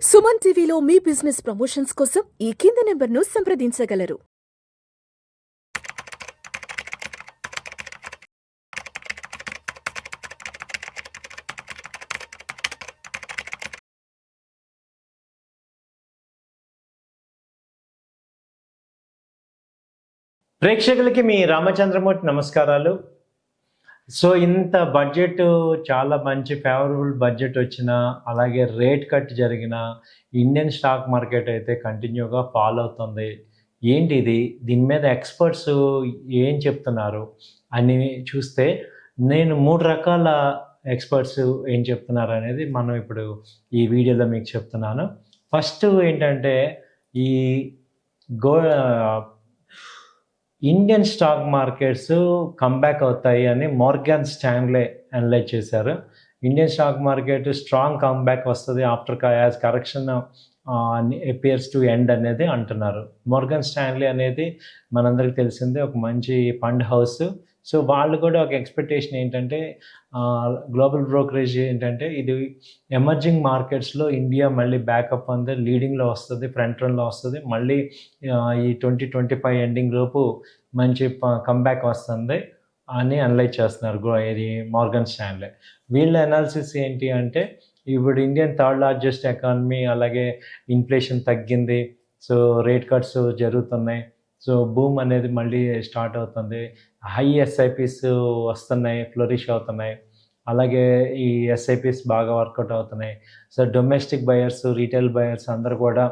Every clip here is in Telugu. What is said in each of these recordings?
సుమన్ టీవీలో మీ బిజినెస్ ప్రమోషన్స్ కోసం ఈ కింది నెంబర్ను సంప్రదించగలరు. ప్రేక్షకులకి మీ రామచంద్రమూర్తి నమస్కారాలు. సో ఇంత బడ్జెట్ చాలా మంచి ఫేవరబుల్ బడ్జెట్ వచ్చిన, అలాగే రేట్ కట్ జరిగిన ఇండియన్ స్టాక్ మార్కెట్ అయితే కంటిన్యూగా ఫాలో అవుతుంది. ఏంటి ఇది, దీని మీద ఎక్స్పర్ట్స్ ఏం చెప్తున్నారు అని చూస్తే నేను 3 రకాల ఎక్స్పర్ట్స్ ఏం చెప్తున్నారు అనేది మనం ఇప్పుడు ఈ వీడియోలో మీకు చెప్తున్నాను. ఫస్ట్ ఏంటంటే ఈ ఇండియన్ స్టాక్ మార్కెట్స్ కంబ్యాక్ అవుతాయి అని మోర్గాన్ స్టాన్లే అనలైజ్ చేశారు. Indian stock market strong comeback వస్తుంది after as correction appears to end అనేది అంటున్నారు. మోర్గాన్ స్టాన్లే అనేది మనందరికీ తెలిసిందే, ఒక మంచి ఫండ్ హౌస్. సో వాళ్ళు కూడా ఒక ఎక్స్పెక్టేషన్ ఏంటంటే గ్లోబల్ బ్రోకరేజ్ ఏంటంటే ఇది ఎమర్జింగ్ మార్కెట్స్లో ఇండియా మళ్ళీ బ్యాకప్ అందే లీడింగ్లో వస్తుంది, ఫ్రంట్ రన్లో వస్తుంది. మళ్ళీ ఈ 2025 ఎండింగ్ లోపు మంచి కంబ్యాక్ వస్తుంది అని అనలైజ్ చేస్తున్నారు ఇది మోర్గాన్ స్టాన్లే. వీళ్ళ అనాలిసిస్ ఏంటి అంటే ఇప్పుడు ఇండియన్ థర్డ్ లార్జెస్ట్ ఎకానమీ, అలాగే ఇన్ఫ్లేషన్ తగ్గింది, సో రేట్ కట్స్ జరుగుతున్నాయి, సో బూమ్ అనేది మళ్ళీ స్టార్ట్ అవుతుంది, హై ఎస్ఐపిస్ వస్తున్నాయి, ఫ్లోరిష్ అవుతున్నాయి, అలాగే ఈ ఎస్ఐపిస్ బాగా వర్కౌట్ అవుతున్నాయి. So domestic buyers, retail buyers అందరూ కూడా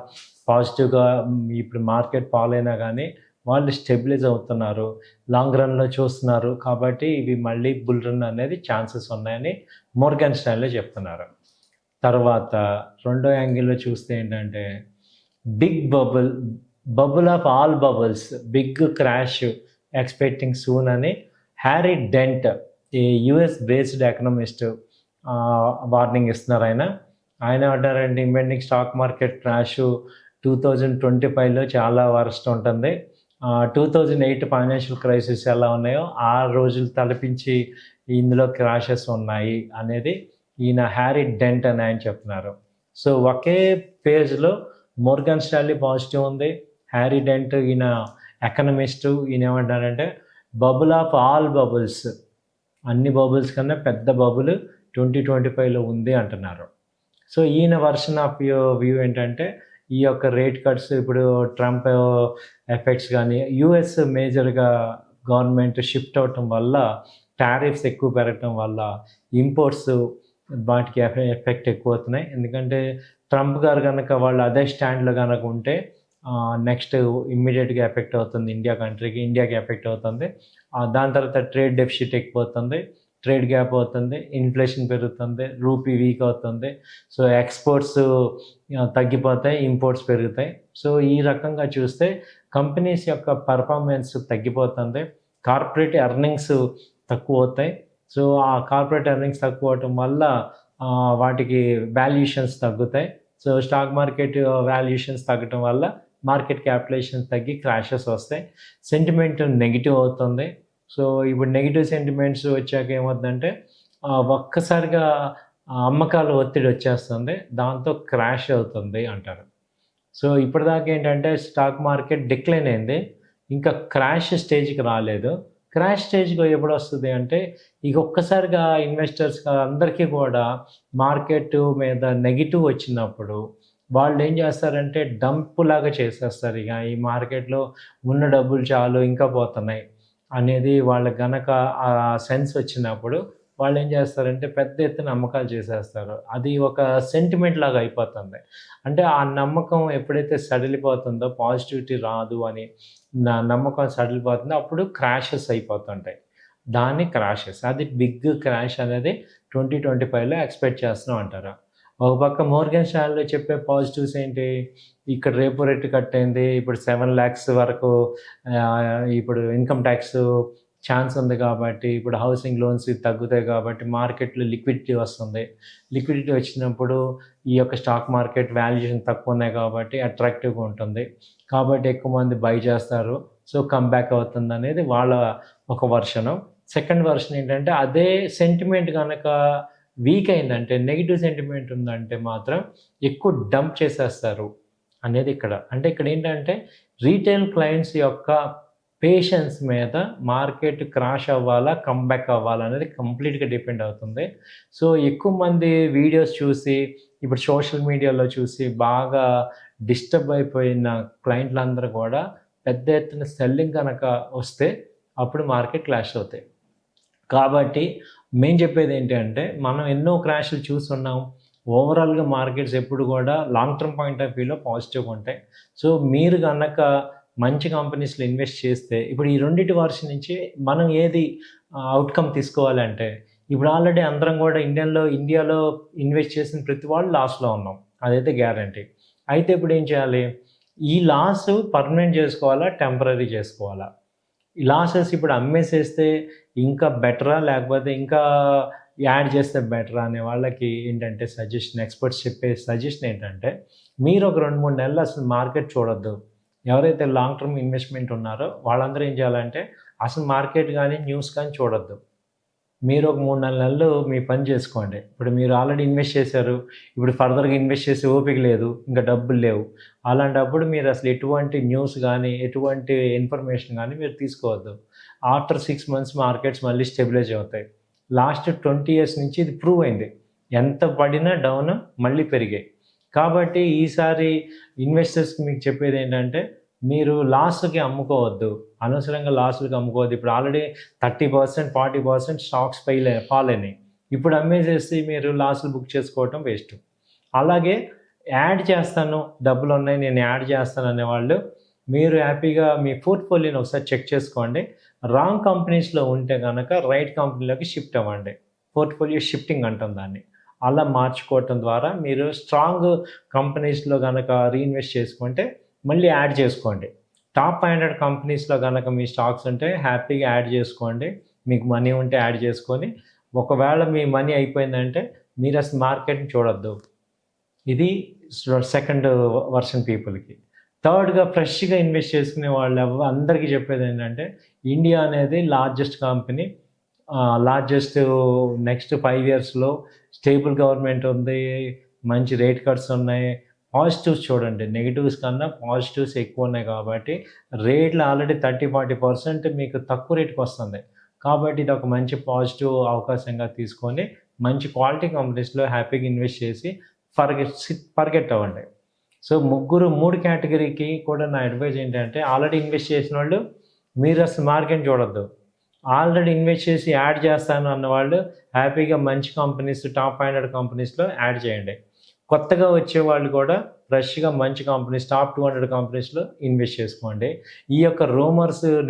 పాజిటివ్గా ఇప్పుడు మార్కెట్ ఫాలో అయినా కానీ వాళ్ళు స్టెబిలైజ్ అవుతున్నారు, లాంగ్ రన్లో చూస్తున్నారు. కాబట్టి ఇవి మళ్ళీ బుల్ రన్ అనేది ఛాన్సెస్ ఉన్నాయని మోర్గాన్ స్టాన్లే చెప్తున్నారు. తర్వాత రెండో యాంగిల్లో చూస్తే ఏంటంటే big bubble of all bubbles, big crash expecting soon అని హ్యారీ డెంట్, ఈ యుఎస్ బేస్డ్ ఎకనమిస్ట్ వార్నింగ్ ఇస్తున్నారు. ఆయన అంటారంటే ఇండియన్ స్టాక్ మార్కెట్ క్రాష్ 2025లో చాలా వరస్ట్ ఉంటుంది. 2008 ఫైనాన్షియల్ క్రైసిస్ ఎలా ఉన్నాయో ఆ రోజులు తలపించి ఇందులో క్రాషెస్ ఉన్నాయి అనేది ఈయన హ్యారీ డెంట్ అని ఆయన చెప్తున్నారు. సో ఒకే పేజ్లో మోర్గాన్ స్టాన్లీ పాజిటివ్ ఉంది, హ్యారీ డెంట్ ఈయన ఎకనమిస్టు, ఈయన ఏమంటారంటే బబుల్ ఆఫ్ ఆల్ బబుల్స్, అన్ని బబుల్స్ కన్నా పెద్ద బబుల్ 2025లో ఉంది అంటున్నారు. సో ఈయన వర్షన్ ఆఫ్ వ్యూ ఏంటంటే ఈ యొక్క రేట్ కట్స్, ఇప్పుడు ట్రంప్ ఎఫెక్ట్స్ కానీ యుఎస్ మేజర్గా గవర్నమెంట్ షిఫ్ట్ అవటం వల్ల, టారిఫ్స్ ఎక్కువ పెరగటం వల్ల ఇంపోర్ట్స్ వాటికి ఎఫెక్ట్ ఎక్కువ అవుతున్నాయి. ఎందుకంటే ట్రంప్ గారు కనుక వాళ్ళు అదే స్టాండ్లో కనుక ఉంటే నెక్స్ట్ ఇమ్మీడియట్గా ఎఫెక్ట్ అవుతుంది ఇండియాకి ఎఫెక్ట్ అవుతుంది. దాని తర్వాత ట్రేడ్ డెఫిసిట్ ఎక్కువవుతుంది, ట్రేడ్ గ్యాప్ అవుతుంది, ఇన్ఫ్లేషన్ పెరుగుతుంది, రూపీ వీక్ అవుతుంది. సో ఎక్స్పోర్ట్స్ తగ్గిపోతాయి, ఇంపోర్ట్స్ పెరుగుతాయి. సో ఈ రకంగా చూస్తే కంపెనీస్ యొక్క పర్ఫార్మెన్స్ తగ్గిపోతుంది, కార్పొరేట్ ఎర్నింగ్స్ తక్కువ అవుతాయి. సో ఆ కార్పొరేట్ ఎర్నింగ్స్ తక్కువ అవటం వల్ల వాటికి వాల్యుయేషన్స్ తగ్గుతాయి. సో స్టాక్ మార్కెట్ వాల్యుయేషన్స్ తగ్గటం వల్ల మార్కెట్ క్యాపిటలైజేషన్స్ తగ్గి క్రాషెస్ వస్తాయి, సెంటిమెంట్ నెగిటివ్ అవుతుంది. సో ఇప్పుడు నెగిటివ్ సెంటిమెంట్స్ వచ్చాక ఏమవుతుందంటే ఒక్కసారిగా అమ్మకాలు ఒత్తిడి వచ్చేస్తుంది, దాంతో క్రాష్ అవుతుంది అంటారు. సో ఇప్పటిదాకా ఏంటంటే స్టాక్ మార్కెట్ డిక్లైన్ అయింది, ఇంకా క్రాష్ స్టేజ్కి రాలేదు. క్రాష్ స్టేజ్కి ఎప్పుడు వస్తుంది అంటే ఇక ఒక్కసారిగా ఇన్వెస్టర్స్ అందరికీ కూడా మార్కెట్ మీద నెగిటివ్ వచ్చినప్పుడు వాళ్ళు ఏం చేస్తారంటే డంప్ లాగా చేసేస్తారు. ఇక ఈ మార్కెట్లో ఉన్న డబ్బులు చాలు ఇంకా పోతున్నాయి అనేది వాళ్ళకి గనక ఆ సెన్స్ వచ్చినప్పుడు వాళ్ళు ఏం చేస్తారంటే పెద్ద ఎత్తున అమ్మకాలు చేసేస్తారు. అది ఒక సెంటిమెంట్ లాగా అయిపోతుంది. అంటే ఆ నమ్మకం ఎప్పుడైతే సడిలిపోతుందో, పాజిటివిటీ రాదు అని నా నమ్మకం సడిలిపోతుందో అప్పుడు క్రాషెస్ అయిపోతుంటాయి. దాన్ని క్రాషెస్, అది బిగ్ క్రాష్ అనేది 2025లో ఎక్స్పెక్ట్ చేస్తున్నాం అంటారు. ఒక పక్క మోర్గాన్ స్టాన్లీ చెప్పే పాజిటివ్స్ ఏంటి, ఇక్కడ రేపో రేట్ కట్ అయింది, ఇప్పుడు 7 lakhs వరకు ఇప్పుడు ఇన్కమ్ ట్యాక్స్ ఛాన్స్ ఉంది కాబట్టి, ఇప్పుడు హౌసింగ్ లోన్స్ తగ్గుతాయి కాబట్టి మార్కెట్లో లిక్విడిటీ వస్తుంది. లిక్విడిటీ వచ్చినప్పుడు ఈ యొక్క స్టాక్ మార్కెట్ వాల్యుయేషన్ తక్కువ ఉన్నాయి కాబట్టి అట్రాక్టివ్గా ఉంటుంది, కాబట్టి ఎక్కువ మంది బై చేస్తారు, సో కంబ్యాక్ అవుతుంది అనేది వాళ్ళ ఒక వర్షను. సెకండ్ వర్షన్ ఏంటంటే అదే సెంటిమెంట్ కనుక వీక్ అయిందంటే, నెగిటివ్ సెంటిమెంట్ ఉందంటే మాత్రం ఎక్కువ డంప్ చేసేస్తారు అనేది ఇక్కడ. అంటే ఇక్కడ ఏంటంటే రీటైల్ క్లయింట్స్ యొక్క పేషెన్స్ మీద మార్కెట్ క్రాష్ అవ్వాలా, కమ్‌బ్యాక్ అవ్వాలా అనేది కంప్లీట్‌గా డిపెండ్ అవుతుంది. సో, ఎక్కువ మంది వీడియోస్ చూసి, ఇప్పుడు సోషల్ మీడియాలో చూసి బాగా డిస్టర్బ్ అయిపోయిన క్లయింట్లందరూ కూడా పెద్ద ఎత్తున సెల్లింగ్ కనుక వస్తే అప్పుడు మార్కెట్ క్రాష్ అవుతాయి. కాబట్టి మేము చెప్పేది ఏంటంటే, మనం ఎన్నో క్రాష్‌లు చూసున్నాం. ఓవరాల్‌గా మార్కెట్స్ ఎప్పుడు కూడా లాంగ్ టర్మ్ పాయింట్ ఆఫ్ వ్యూలో పాజిటివ్‌గా ఉంటాయి. సో, మీరు గనక మంచి కంపెనీస్‌లో ఇన్వెస్ట్ చేస్తే, ఇప్పుడు ఈ రెండిటి వర్షన్ నుంచి మనం ఏది అవుట్‌కమ్ తీసుకోవాలంటే, ఇప్పుడు ఆల్రెడీ అందరం కూడా ఇండియాలో ఇన్వెస్ట్ చేసిన ప్రతి వాళ్ళు లాస్‌లో ఉన్నాం. అదైతే గ్యారంటీ. అయితే ఇప్పుడు ఏం చేయాలి? ఈ లాస్ పర్మనెంట్ చేసుకోవాలా? టెంపరరీ చేసుకోవాలా? ఈ లాసెస్ ఇప్పుడు అమ్మేసేస్తే ఇంకా బెటరా? లేకపోతే ఇంకా యాడ్ చేస్తే బెటరా? అనే వాళ్ళకి ఏంటంటే ఎక్స్పర్ట్స్ చెప్పే సజెషన్ ఏంటంటే, మీరు ఒక 2, 3 నెలలు అసలు మార్కెట్ చూడొద్దు. ఎవరైతే లాంగ్ టర్మ్ ఇన్వెస్ట్మెంట్ ఉన్నారో వాళ్ళందరూ ఏం చేయాలంటే అసలు మార్కెట్ కానీ, న్యూస్ కానీ చూడొద్దు. మీరు ఒక 3, 4 నెలలు మీ పని చేసుకోండి. ఇప్పుడు మీరు ఆల్రెడీ ఇన్వెస్ట్ చేశారు. ఇప్పుడు ఫర్దర్‌గా ఇన్వెస్ట్ చేసే ఓపిక లేదు. ఇంకా డబ్బులు లేవు. అలాంటప్పుడు మీరు అసలు ఎటువంటి న్యూస్ గానీ, ఎటువంటి ఇన్ఫర్మేషన్ గానీ మీరు తీసుకోవద్దు. ఆఫ్టర్ 6 మంత్స్ మార్కెట్స్ మళ్ళీ స్టెబిలైజ్ అవుతాయి. లాస్ట్ 20 ఇయర్స్ నుంచి ఇది ప్రూవ్ అయింది. ఎంత పడినా డౌన్ మళ్ళీ పెరిగాయి. కాబట్టి ఈసారి ఇన్వెస్టర్స్‌కి మీకు చెప్పేది ఏంటంటే, మీరు లాస్‌కి అమ్ముకోవద్దు. అనవసరంగా లాస్‌లకి అమ్ముకోవద్దు. ఇప్పుడు ఆల్రెడీ 30%, 40% స్టాక్స్ ఫాల్ అయినాయి. ఇప్పుడు అమ్మేసేసి మీరు లాస్‌లు బుక్ చేసుకోవటం వేస్ట్. అలాగే యాడ్ చేస్తాను, డబ్బులున్నాయి, నేను యాడ్ చేస్తాను అనేవాళ్ళు, మీరు హ్యాపీగా మీ పోర్ట్‌ఫోలియోని ఒకసారి చెక్ చేసుకోండి. రాంగ్ కంపెనీస్‌లో ఉంటే గనక రైట్ కంపెనీలోకి షిఫ్ట్ అవ్వండి. పోర్ట్‌ఫోలియో షిఫ్టింగ్ అంటాం దాన్ని. అలా మార్చుకోవటం ద్వారా మీరు స్ట్రాంగ్ కంపెనీస్‌లో గనక రీఇన్వెస్ట్ చేసుకుంటే మళ్ళీ యాడ్ చేసుకోండి. టాప్ 500 కంపెనీస్‌లో గనక మీ స్టాక్స్ ఉంటే హ్యాపీగా యాడ్ చేసుకోండి. మీకు మనీ ఉంటే యాడ్ చేసుకొని, ఒకవేళ మీ మనీ అయిపోయిందంటే మీరు అసలు మార్కెట్‌ని చూడొద్దు. ఇది సెకండ్ వర్షన్ పీపుల్‌కి. థర్డ్‌గా ఫ్రెష్‌గా ఇన్వెస్ట్ చేసుకునే అందరికీ చెప్పేది ఏంటంటే, ఇండియా అనేది లార్జెస్ట్ కంపెనీ. లార్జెస్ట్ నెక్స్ట్ 5 ఇయర్స్‌లో స్టేబుల్ గవర్నమెంట్ ఉంది. మంచి రేట్ కట్స్ ఉన్నాయి. పాజిటివ్స్ చూడండి. నెగెటివ్స్ కన్నా పాజిటివ్స్ ఎక్కువ ఉన్నాయి కాబట్టి రేట్లు ఆల్రెడీ 30-40% మీకు తక్కువ రేట్‌కి వస్తుంది. కాబట్టి ఇది ఒక మంచి పాజిటివ్ అవకాశంగా తీసుకొని మంచి క్వాలిటీ కంపెనీస్‌లో హ్యాపీగా ఇన్వెస్ట్ చేసి ఫర్గెట్ అవ్వండి. సో 3 కేటగిరీకి కూడా నా అడ్వైజ్ ఏంటంటే, ఆల్రెడీ ఇన్వెస్ట్ చేసిన వాళ్ళు మీరు అసలు మార్కెట్ చూడొద్దు. ఆల్రెడీ ఇన్వెస్ట్ చేసి యాడ్ చేస్తాను అన్నవాళ్ళు హ్యాపీగా మంచి కంపెనీస్, టాప్ 500 కంపెనీస్‌లో యాడ్ చేయండి. కొత్తగా వచ్చేవాళ్ళు కూడా ఫ్రెష్‌గా మంచి కంపెనీస్, టాప్ 200 కంపెనీస్‌లో ఇన్వెస్ట్ చేసుకోండి. ఈ యొక్క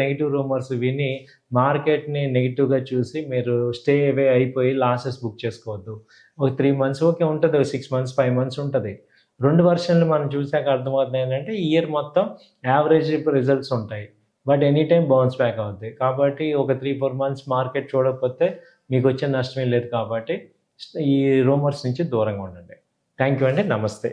నెగెటివ్ రూమర్స్ విని మార్కెట్‌ని నెగెటివ్‌గా చూసి మీరు స్టే అవే అయిపోయి లాసెస్ బుక్ చేసుకోవద్దు. ఒక 3 మంత్స్ ఓకే ఉంటది. 6 మంత్స్, 5 మంత్స్ ఉంటది. 2 వర్షన్లు మనం చూసాక అర్థమవుతుంది ఏంటంటే, ఇయర్ మొత్తం యావరేజ్ రిజల్ట్స్ ఉంటాయి. But any time bounce back అవుద్ది. కాబట్టి ఒక 3, 4 మంత్స్ మార్కెట్ చూడకపోతే మీకు వచ్చే నష్టమే లేదు కాబట్టి ఈ రూమర్స్ నుంచి దూరంగా ఉండండి. థ్యాంక్ యూ అండి. నమస్తే.